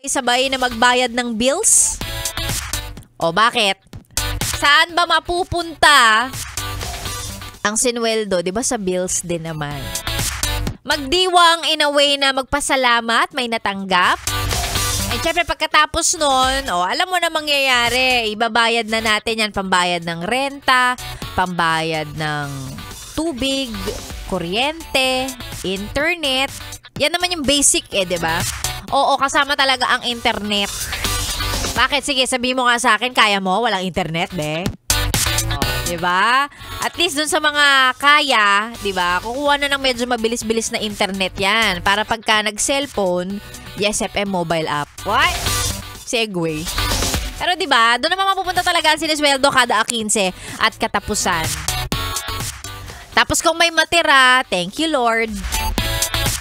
sabay na magbayad ng bills? O bakit? Saan ba mapupunta ang sinweldo? Di ba sa bills din naman? Magdiwang in a way na magpasalamat, may natanggap. And syempre pagkatapos nun, alam mo na mangyayari. Ibabayad na natin yan, pambayad ng renta, pambayad ng tubig, kuryente, internet. Yan naman yung basic di ba? Oo, kasama talaga ang internet. Bakit? Sige, sabihin mo nga sa akin, kaya mo? Walang internet, be? Diba? At least dun sa mga kaya, diba? Kukuha na ng medyo mabilis-bilis na internet yan. Para pagka nag-cellphone, SFM mobile app. What? Segway. Pero diba, doon naman mapupunta talaga ang sinisweldo kada 15 at katapusan. Tapos kung may matira, thank you Lord.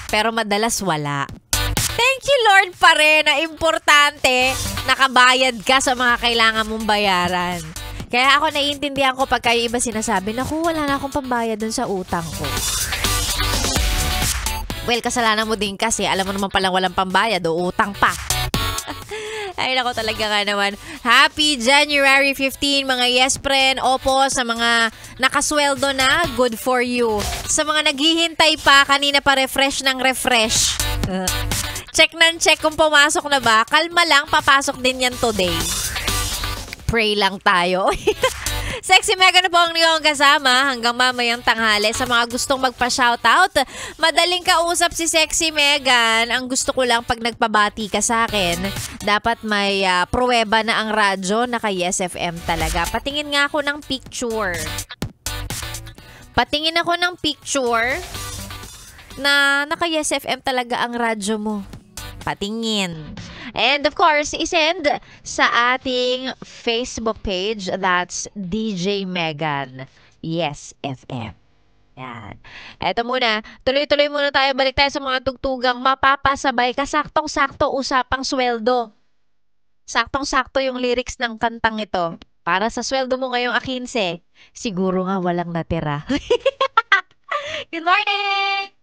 Pero madalas wala. Thank you Lord pa rin na importante nakabayad ka sa mga kailangan mong bayaran. Kaya ako naiintindihan ko pagka yung iba sinasabi, naku, wala na akong pambayad dun sa utang ko. Well, kasalanan mo din kasi alam mo naman palang walang pambayad o utang pa. Ay, nako talaga nga naman. Happy January 15, mga yes friend. Opo, sa mga nakasweldo na, good for you. Sa mga naghihintay pa, kanina pa refresh ng refresh. Check ng check kung pumasok na ba. Kalma lang, papasok din yan today. Pray lang tayo. Sexy Mega na po ang iyong kasama hanggang mamayang tanghali. Sa mga gustong magpa-shoutout, madaling kausap si Sexy Megan. Ang gusto ko lang pag nagpabati ka sa akin, dapat may pruweba na ang radyo na kay SFM talaga. Patingin nga ako ng picture. Patingin ako ng picture na naka SFM talaga ang radyo mo. Patingin. And of course, isend sa ating Facebook page. That's DJ Megan. Yes, FM. Yan. Eto muna. Tuloy-tuloy muna tayo. Balik tayo sa mga tugtugang mapapasabay. Kasaktong-sakto usapang sweldo. Saktong-sakto yung lyrics ng kantang ito. Para sa sweldo mo ngayong 15, siguro nga walang natira. Good morning!